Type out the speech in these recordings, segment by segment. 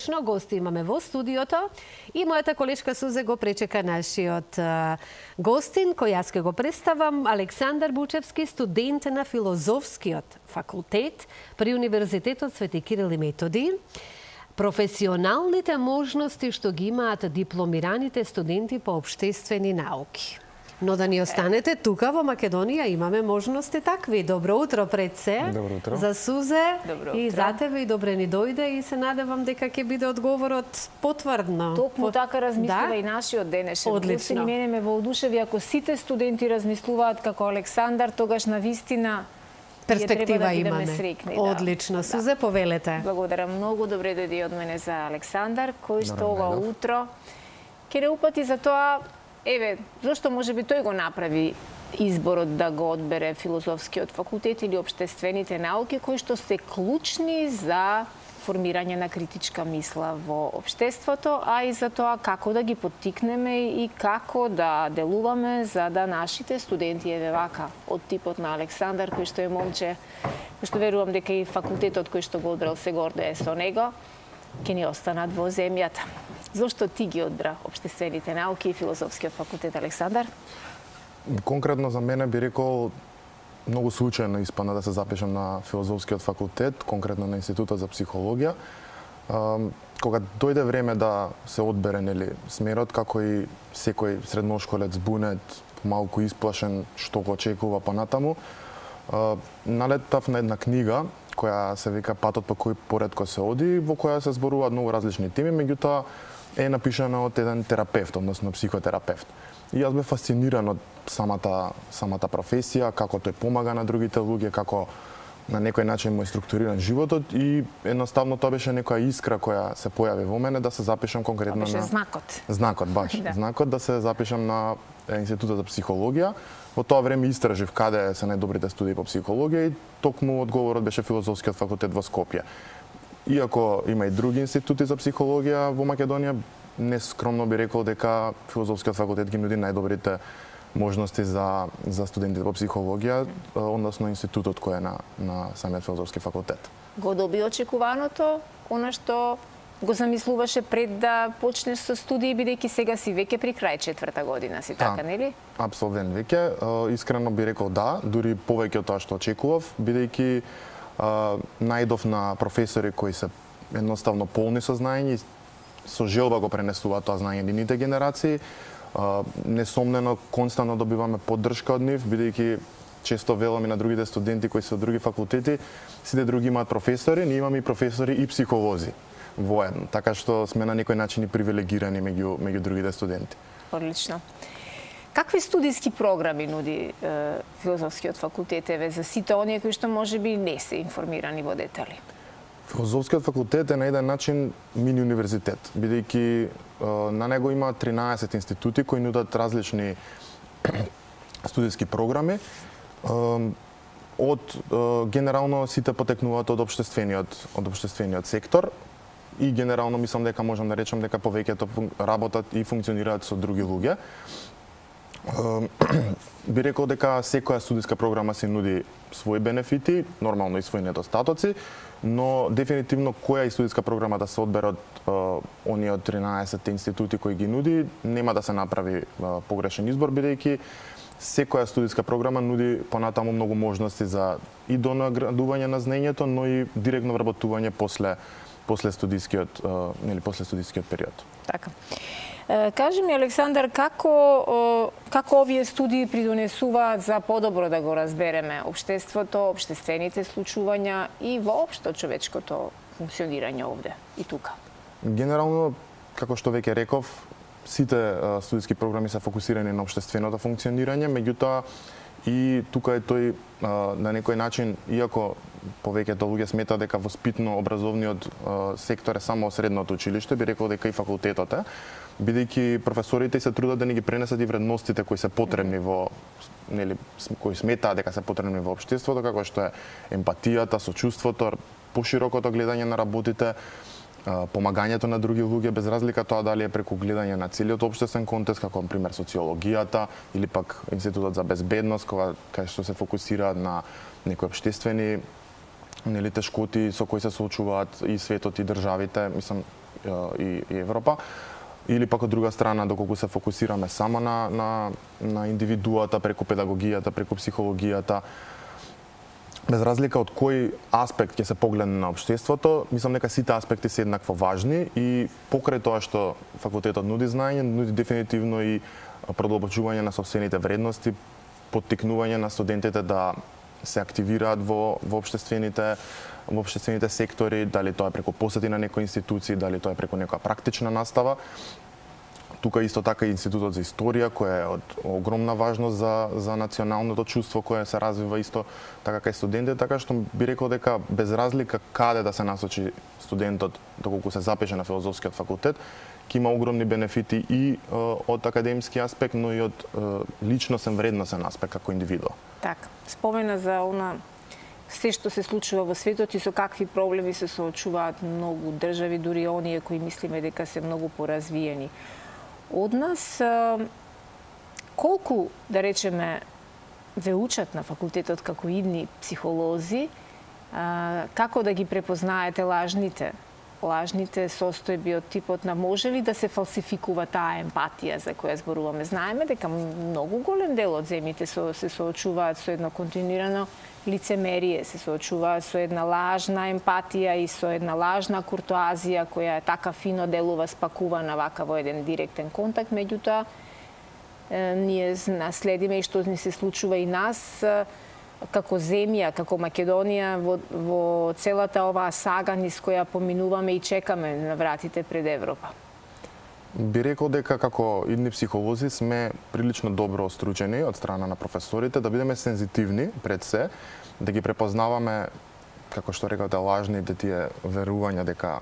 Одлично, гости имаме во студиото и мојата колешка Сузе го пречека нашиот гостин, кој јас ке го представам, Александар Бучевски, студент на Филозофскиот факултет при Универзитетот Свети Кирил и Методи. Професионалните можности што ги имаат дипломираните студенти по општествени науки. Но да ни останете тука во Македонија, имаме можности такви. Добро утро пред се. Добро утро. За Сузе и утро. за тебе и добре ни дојде и се надевам дека ќе биде одговорот потврдно. Токму така размислува и нашиот денешен гост. И мене ме воодушеви ако сите студенти размислуваат како Александар, тогаш на вистина перспектива имаме. Срекни, Одлично. Сузе, повелете. Благодарам многу, добре дојди од мене за Александар, кој што ова утро ќе не упати за тоа. Еве, зошто може би тој го направи изборот да го одбере Филозофскиот факултет или Обштествените науки, кои што се клучни за формирање на критичка мисла во општеството, а и за тоа како да ги поттикнеме и како да делуваме за да нашите студенти, еве вака, од типот на Александар, кој што е момче, кој што верувам дека и факултетот кој што го одбрал се гордее со него, ќе ни останат во земјата. Зошто ти ги одбра Обштествените науки и Филозофскиот факултет, Александар? Конкретно за мене би рекол многу случајно испадна да се запишам на Филозофскиот факултет, конкретно на Институтот за психологија. Кога дојде време да се одбере смерот, како и секој средношколец бунет, малку исплашен што го очекува понатаму, налетав на една книга која се вика Патот по кој поретко се оди, во која се зборуваат многу различни теми, меѓутоа е напишана од еден терапевт, односно психотерапевт. И јас бев фасциниран од самата професија, како тој помага на другите луѓе, како на некој начин му е структуриран животот и едноставно тоа беше некоја искра која се појави во мене да се запишам конкретно на знакот. Знакот, баш. Знакот да се запишам на Институтот за психологија. Во тоа време истражив каде се најдобрите студии по психологија и токму одговорот беше Филозофскиот факултет во Скопје. Иако има и други институти за психологија во Македонија, нескромно би рекол дека Филозофскиот факултет ги нуди најдобрите можности за студентите по психологија, односно институтот кој е на самиот Филозофски факултет. Го доби очекуваното, она што го замислуваше пред да почнеш со студии, бидејќи сега си веќе при крај 4-та година си, така, нели? Апсолвент веќе. Искрено би рекол да, дури повеќе од тоа што очекував, бидејќи најдов на професори кои се едноставно полни со знаење и со желба го пренесуваат тоа знаење нивните генерации. Несомнено, константно добиваме поддршка од нив, бидејќи често велам и на другите студенти кои се од други факултети, сите други имаат професори, ние имаме и професори и психолози воедно, така што сме на некој начин и привилегирани меѓу другите студенти. Одлично. Какви студиски програми нуди Филозофскиот факултет еве за сите оние кои што можеби не се информирани во детали? Филозофскиот факултет е на еден начин мини универзитет, бидејќи на него има 13 институти кои нудат различни студиски програми. Генерално сите потекнуваат од општествениот сектор и генерално мислам дека можам да речам дека повеќето работат и функционираат со други луѓе. Би рекол дека секоја студиска програма си нуди своји бенефити, нормално и своји недостатоци, но дефинитивно која и студиска програма да се одбере од оние од 13 институти кои ги нуди, нема да се направи погрешен избор, бидејќи секоја студиска програма нуди понатаму многу можности за и донаградување на знаењето, но и директно вработување после студискиот период. Така. Кажи ми, Александар, како овие студии придонесуваат за подобро да го разбереме општеството, општествените случувања и воопшто човечкото функционирање овде и тука? Генерално, како што веќе реков, сите студиски програми се фокусирани на општественото функционирање, меѓутоа и тука е тој на некој начин, иако повеќето луѓе сметаат дека воспитно-образовниот сектор е само средното училиште, би рекол дека и факултетот е, бидејќи професорите се трудат да ни ги пренесат и вредностите кои се потребни кои сметаат дека се потребни во општеството, како што е емпатијата, сочувството, поширокото гледање на работите, помагањето на други луѓе, без разлика тоа дали е преку гледање на целиот општествен контекст, како например социологијата или пак Институтот за безбедност, кај што се фокусираат на некои општествени тешкоти со кои се соочуваат и светот и државите. Мислам, и Европа, или пак од друга страна доколку се фокусираме само на индивидуата преку педагогијата, преку психологијата, без разлика од кој аспект ќе се погледне на општеството, мислам дека сите аспекти се еднакво важни и покрај тоа што факултетот нуди знаење, нуди дефинитивно и продолбочување на сопствените вредности, поттикнување на студентите да се активираат во општествените сектори, дали тоа е преку посети на некои институции, дали тоа е преку некоја практична настава. Тука исто така и Институтот за историја, кој е од огромна важност за националното чувство кое се развива исто така кај студентите, така што би рекол дека без разлика каде да се насочи студентот доколку се запише на филозофскиот факултет, ќе има огромни бенефити и од академски аспект, но и од личносен, вредносен аспект како индивидуа. Така, спомена за она се што се случува во светот и со какви проблеми се соочуваат многу држави, дури оние кои мислиме дека се многу поразвиени од нас. Колку, да речеме, ве учат на факултетот како идни психолози, како да ги препознаете лажните состојби од типот на може ли да се фалсификува таа емпатија за која зборуваме? Знаеме дека многу голем дел од земјите се соочуваат со едно континуирано лицемерие, се соочуваат со една лажна емпатија и со една лажна куртоазија која е така фино делува спакувана вака во еден директен контакт, меѓутоа ние наследиме и што ни се случува и нас како земја, како Македонија во целата оваа сага низ која поминуваме и чекаме на вратите пред Европа. Би рекол дека како идни психолози сме прилично добро остручени од страна на професорите да бидеме сензитивни пред се, да ги препознаваме, како што рекавте, лажните тие верувања дека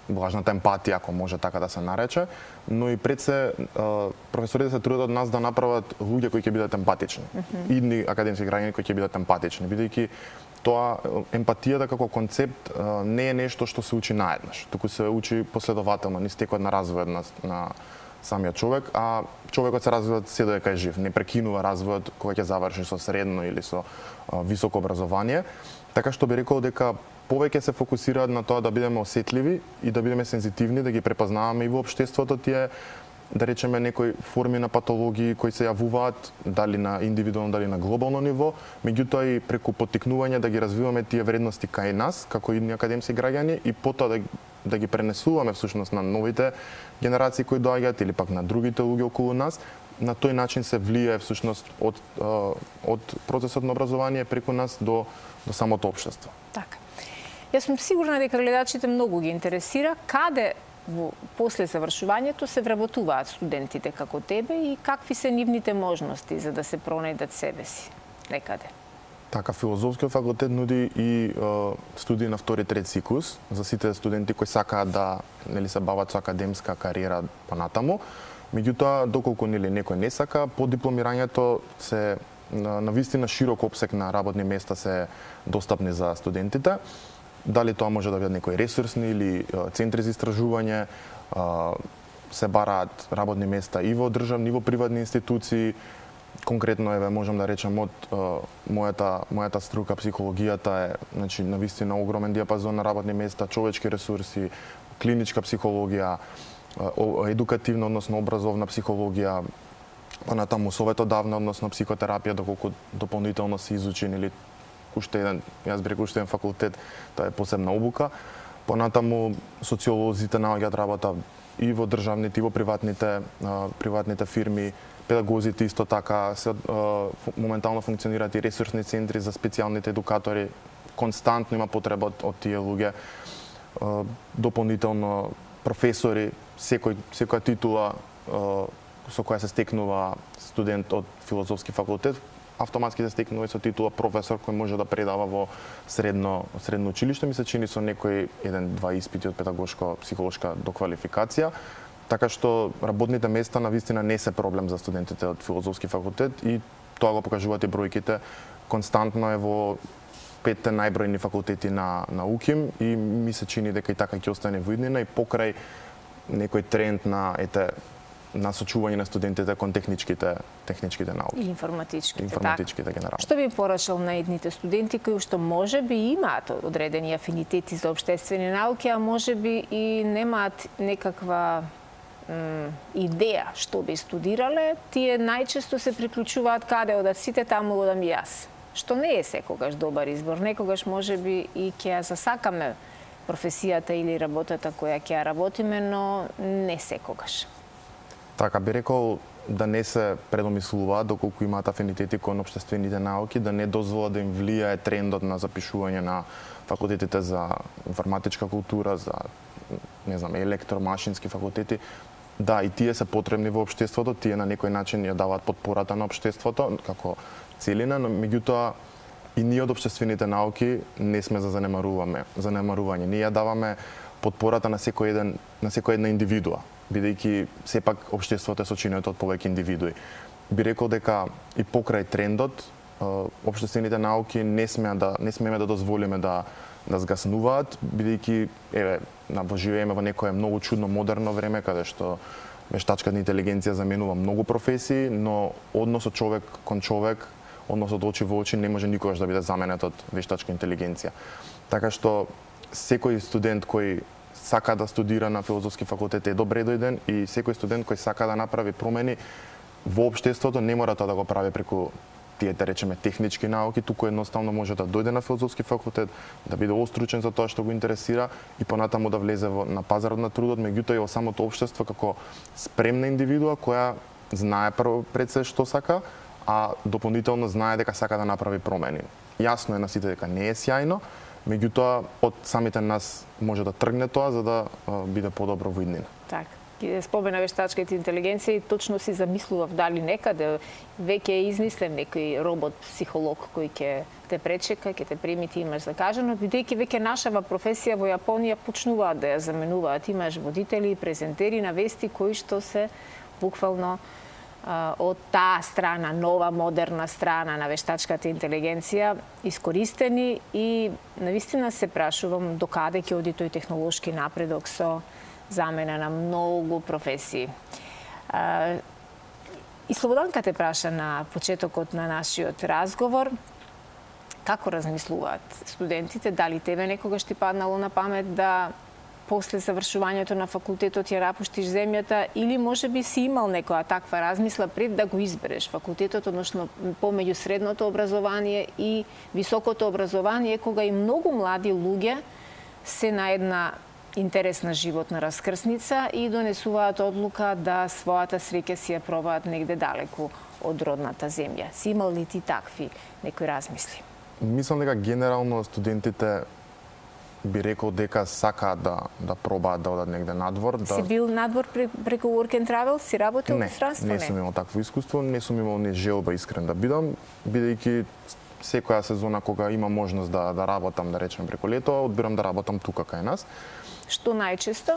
лажната емпатија, ако може така да се нарече, но и пред се професорите се трудат од нас да направат луѓе кои ќе бидат емпатични. Идни академски граѓани кои ќе бидат емпатични, бидејќи тоа емпатијата како концепт не е нешто што се учи наеднаш, туку се учи последователно низ текот на развојот на самиот човек, а човекот се развива се додека е жив, не прекинува развојот кога ќе заврши со средно или со високо образование, така што би рекол дека повеќе се фокусираат на тоа да бидеме осетливи и да бидеме сензитивни, да ги препознаваме и во општеството тие, да речеме, некои форми на патологии кои се јавуваат дали на индивидуално, дали на глобално ниво, меѓутоа и преку поттикнување да ги развиваме тие вредности кај нас, како идни академски граѓани, и потоа да ги пренесуваме всушност на новите генерации кои доаѓаат или пак на другите луѓе околу нас. На тој начин се влијае всушност од процесот на образование преку нас до самото општество. Така. Јас сум сигурна дека гледачите многу ги интересира каде после завршувањето се вработуваат студентите како тебе и какви се нивните можности за да се пронајдат себе си некаде. Така, филозофскиот факултет нуди и студии на втори, трети циклус за сите студенти кои сакаат да се бават со академска кариера понатаму. Меѓутоа, доколку некој не сака, по дипломирањето се на вистина широк опсек на работни места се достапни за студентите. Дали тоа може да бидат некои ресурсни или центри за истражување, се бараат работни места и во државни, и во приватни институции. Конкретно, можам да речем, од мојата струка, психологијата е, значи, на вистина огромен диапазон на работни места, човечки ресурси, клиничка психологија, едукативна, односно образовна психологија, понатаму советодавна, односно психотерапија, доколку дополнително се изучени или уште еден, јас би рекол уште еден факултет, тоа е посебна обука. Понатаму социолозите наоѓаат работа и во државните, и во приватните фирми, педагозите исто така, моментално функционираат и ресурсни центри за специјалните едукатори, константно има потреба од тие луѓе. Дополнително професори, секоја титула со која се стекнува студент од филозофски факултет, автоматски се стекнува и со титула професор кој може да предава во средно училиште, ми се чини со некои 1-2 испити од педагошко-психолошка доквалификација. Така што работните места на вистина не се проблем за студентите од филозофски факултет и тоа го покажуваат и бројките. Константно е во 5 најбројни факултети на УКИМ и ми се чини дека и така ќе остане во иднина и покрај некој тренд на насочување на студентите кон техничките науки. И информатичките, генерално. Што би порачал на едните студенти кои што може би имаат одредени афинитети за општествени науки, а може би и немаат некаква идеја што би студирале, тие најчесто се приклучуваат каде одат сите, таму одам и јас. Што не е секогаш добар избор. Некогаш може би и ќе ја засакаме професијата или работата која ќе ја работиме, но не секогаш. Така би рекол да не се предомислуваат доколку имаат афинитети кон општествените науки, да не дозволат да им влијае трендот на запишување на факултетите за информатичка култура, за електромашински факултети. Да, и тие се потребни во општеството, тие на некој начин ја даваат потпората на општеството како целина, но меѓутоа и ние од општествените науки не сме за занемарување. Ние ја даваме потпората на секој една индивидуа, бидејќи сепак општеството е сочинето од повеќе индивидуи. Би рекол дека и покрај трендот општествените науки не смееме да дозволиме да згаснуваат, бидејќи живееме во некое многу чудно модерно време каде што вештачката интелигенција заменува многу професии, но односот човек кон човек, односот очи во очи не може никогаш да биде заменет од вештачка интелигенција. Така што секој студент кој сака да студира на филозофски факултет е добре дојден и секој студент кој сака да направи промени во општеството не мора тоа да го прави преку тие, да речеме, технички науки, туку едноставно може да дојде на филозофски факултет, да биде остручен за тоа што го интересира и понатаму да влезе на пазарот на трудот, меѓутоа и во самото општество како спремна индивидуа која знае пред се што сака, а дополнително знае дека сака да направи промени. Јасно е на сите дека не е сјајно, меѓутоа од самите нас може да тргне тоа за да биде подобро во иднина. Така. Ке спомена вештачката интелигенција и точно си замислував дали некаде веќе е измислен некој робот психолог кој ќе те пречека, ќе те прими, ти имаш закажано, бидејќи веќе нашава професија во Јапонија почнуваат да ја заменуваат. Имаш водители и презентери на вести кои што се буквално од таа страна, нова, модерна страна на вештачката интелигенција искористени и навистина се прашувам докаде ќе оди тој технолошки напредок со замена на многу професии. И Слободанка те праша на почетокот на нашиот разговор како размислуваат студентите, дали тебе некогаш ти паднало на памет да после завршувањето на факултетот ја напуштиш земјата или можеби си имал некоја таква размисла пред да го избереш факултетот, односно помеѓу средното образование и високото образование, кога и многу млади луѓе се на една интересна животна раскрсница и донесуваат одлука да својата среќа си ја пробаат негде далеку од родната земја. Си имал ли ти такви некои размисли? Мислам дека генерално студентите би рекол дека сакаат да пробаат да одат негде надвор. Си бил надвор преку Work and Travel? Си работел во странство? Не сум имал такво искуство, не сум имал ни желба искрен да бидам, бидејќи секоја сезона кога има можност да работам, да речем преку лето, одбирам да работам тука кај нас. Што најчесто?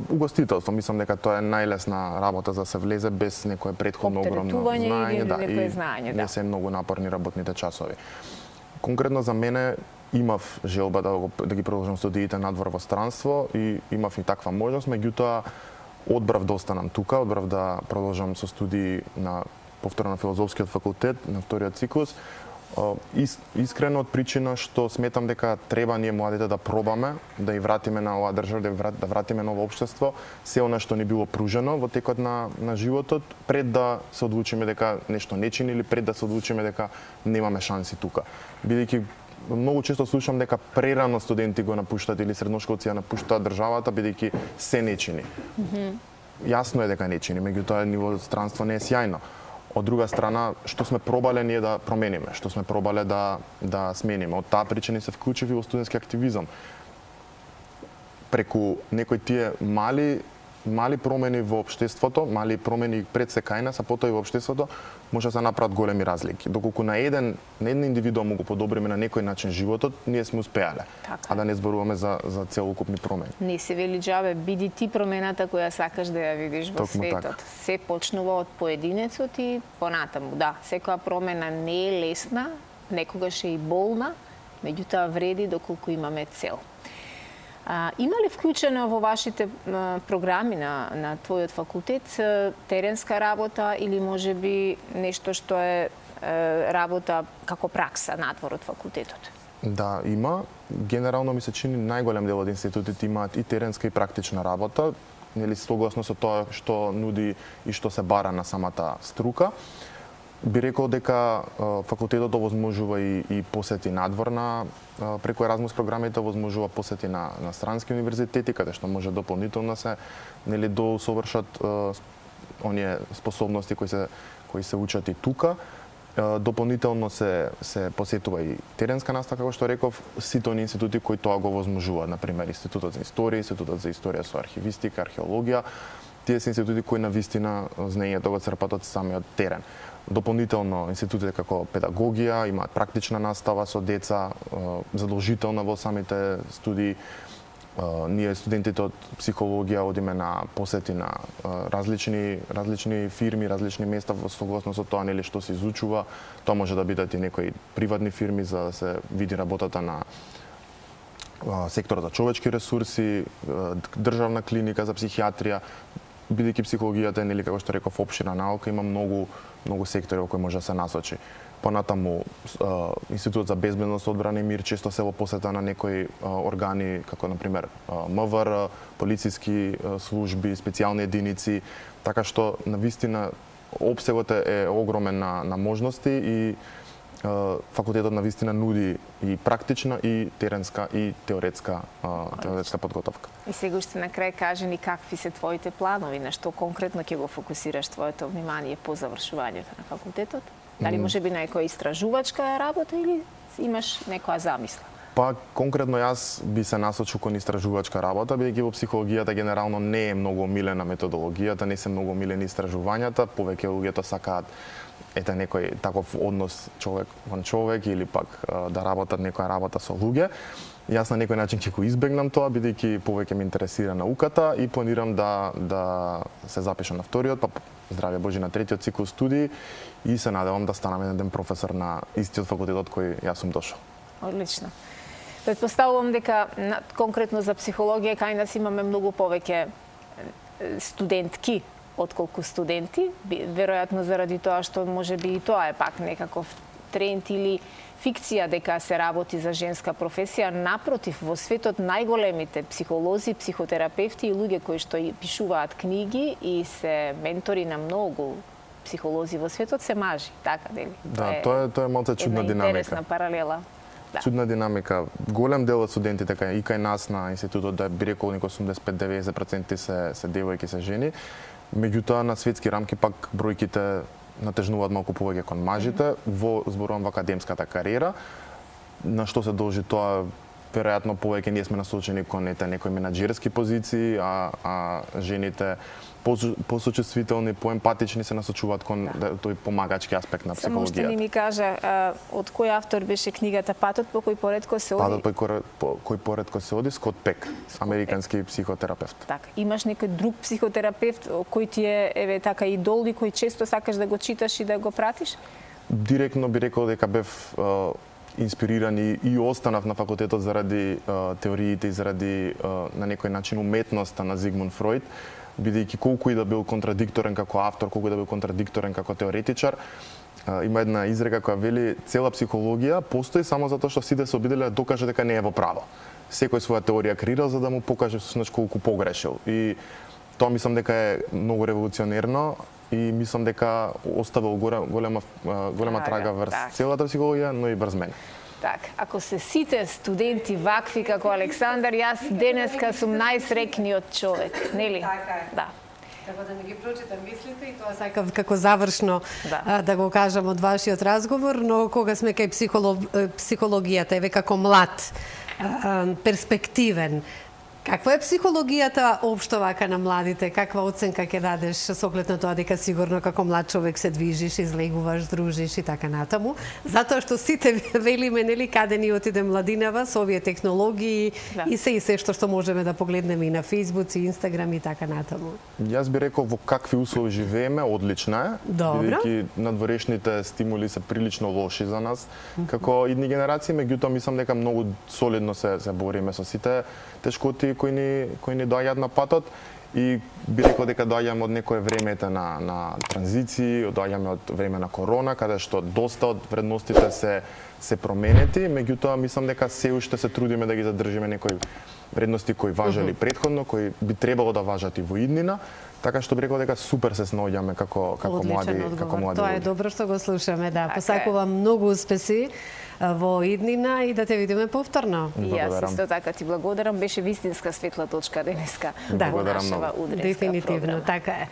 Угостителство, мислам дека тоа е најлесна работа за да се влезе без некое претходно огромно знаење, знаење, не се многу напорни работните часови. Конкретно за мене имав желба да ги продолжам студиите надвор во странство и имав и таква можност, меѓутоа одбрав да останам тука, одбрав да продолжам со студии на повторно на филозофскиот факултет на вториот циклус. Искрено од причина што сметам дека треба ние младите да пробаме, да ја вратиме на оваа држава, да вратиме на ова општество се она што ни било пружено во текот на животот, пред да се одлучиме дека нешто не чини или пред да се одлучиме дека немаме шанси тука. Бидејќи многу често слушам дека прерано студенти го напуштаат или средношколци ја напуштаат државата бидејќи се не чини. Јасно е дека не чини, меѓутоа ниво странство не е сјајно. Од друга страна, што сме пробале ние да промениме, што сме пробале да смениме. Од таа причина се вклучиви во студентски активизам. Преку некои тие мали промени во општеството, мали промени пред се кај нас, а потоа и во општеството, може да се направат големи разлики. Доколку на една индивидуа му го подобриме на некој начин животот, ние сме успеале. Така. А да не зборуваме за целокупни промени. Не се вели џабе, биди ти промената која сакаш да ја видиш во Токму светот. така. Се почнува од поединецот и понатаму. Да, секоја промена не е лесна, некогаш е и болна, меѓутоа вреди доколку имаме цел. Има ли вклучено во вашите програми на твојот факултет теренска работа или може би нешто што е работа како пракса надвор од факултетот? Да, има. Генерално ми се чини најголем дел од институтите имаат и теренска и практична работа, нели согласно со тоа што нуди и што се бара на самата струка. Би рекол дека факултетот овозможува и посети надворна, преку Еразмус програмите овозможува посети на странски универзитети, каде што може дополнително се нели досовршат оние способности кои се учат и тука. Дополнително се посетува и теренска настава, како што реков, сите оние институти кои тоа го овозможуваат, например Институтот за историја, Институтот за историја со архивистика, археологија. Тие се институти кои навистина знаењето го црпат од самиот терен. Дополнително институтите како педагогија имаат практична настава со деца, задолжителна во самите студии. Ние студентите од психологија одиме на посети на различни фирми, различни места во согласно со тоа нели што се изучува. Тоа може да бидат и некои приватни фирми за да се види работата на секторот за човечки ресурси, државна клиника за психијатрија, бидејќи психологијата е нели како што реков опширна наука, има многу сектори во кои може да се насочи. Понатаму Институтот за безбедност, одбрана и мир често се во посета на некои органи како на пример МВР, полициски служби, специјални единици, така што навистина опсегот е огромен на можности и факултетот навистина нуди и практична и теренска и теоретска подготовка. И сега уште на крај кажи ни какви се твоите планови, на што конкретно ќе го фокусираш твоето внимание по завршувањето на факултетот? Дали може би некоја истражувачка работа или имаш некоја замисла? Па конкретно јас би се насочил кон истражувачка работа, бидејќи во психологијата генерално не е многу омилена методологијата, не се многу омилени истражувањата, повеќе луѓето сакаат некој таков однос човек кон човек или пак да работат некоја работа со луѓе. Јас на некој начин ќе го избегнам тоа, бидејќи повеќе ме интересира науката и планирам да се запишам на вториот, па здравје Божи на третиот цикл студии и се надевам да станам еден професор на истиот факултет од кој јас сум дошол. Одлично. Предпоставувам дека конкретно за психологија кај нас имаме многу повеќе студентки отколку студенти, веројатно заради тоа што може би и тоа е пак некаков тренд или фикција дека се работи за женска професија. Напротив, во светот најголемите психолози, психотерапевти и луѓе кои што пишуваат книги и се ментори на многу психолози во светот се мажи, така дели? Да, тоа е малце чудна динамика. Интересна паралела. Да. Чудна динамика. Голем дел од студентите и кај нас на институтот, да би рекол некој 85-90% се девојки, се жени. Меѓутоа на светски рамки пак бројките натежнуваат малку повеќе кон мажите, зборувам во академската кариера. На што се должи тоа? Веројатно повеќе ние сме насочени кон некои менаџерски позиции, а жените посочувствителни, поемпатични се насочуваат кон тој помагачки аспект на психологијата. Само што ни кажа, од кој автор беше книгата Патот по кој поретко се оди? Патот по кој поретко се оди, Скот Пек, американски психотерапевт. Така, имаш некој друг психотерапевт кој ти е така идол и кој често сакаш да го читаш и да го пратиш? Директно би рекол дека бев инспириран и останав на факултетот заради теориите и заради на некој начин уметноста на Зигмунд Фройд, бидејќи колку и да бил контрадикторен како автор, колку и да бил контрадикторен како теоретичар, има една изрека која вели цела психологија постои само затоа што сите се обиделе да докаже дека не е во право. Секој своја теорија креирал за да му покаже всушност колку погрешил. И тоа мислам дека е многу револуционерно и мислам дека оставил голема трага врз целата психологија, но и врз мене. Так, ако се сите студенти вакви како Александар, јас денеска сум најсрекниот човек, нели? Така е. Да. Треба да ми ги прочитам мислите и тоа сакав како завршно да го кажам од вашиот разговор, но кога сме кај психологијата, еве како млад, перспективен, Каква е психологијата општо вака на младите? Каква оценка ќе дадеш со оглед на тоа дека сигурно како млад човек се движиш, излегуваш, дружиш и така натаму? Затоа што сите велиме, нели, каде ни отиде младинава со овие технологии и се што можеме да погледнеме и на Facebook, и Instagram и така натаму. Јас би рекол во какви услови живееме, одлична е. Бидејќи надворешните стимули се прилично лоши за нас. Како идни генерации, меѓутоа мислам дека многу солидно се бориме со сите тешкоти кои ни доаѓаат на патот и би рекол дека доаѓаме од некое времето на транзиции, доаѓаме од време на корона, каде што доста од вредностите се променети, меѓутоа мислам дека се уште се трудиме да ги задржиме некои вредности кои важели претходно, кои би требало да важат и во иднина, така што би рекол дека супер се снаоѓаме како млади. Тоа е добро што го слушаме, да. Посакувам многу успеси во иднина и да те видиме повторно. И јас исто така ти благодарам, беше вистинска светла точка денеска во нашава утринска дефинитивно, програма. така е.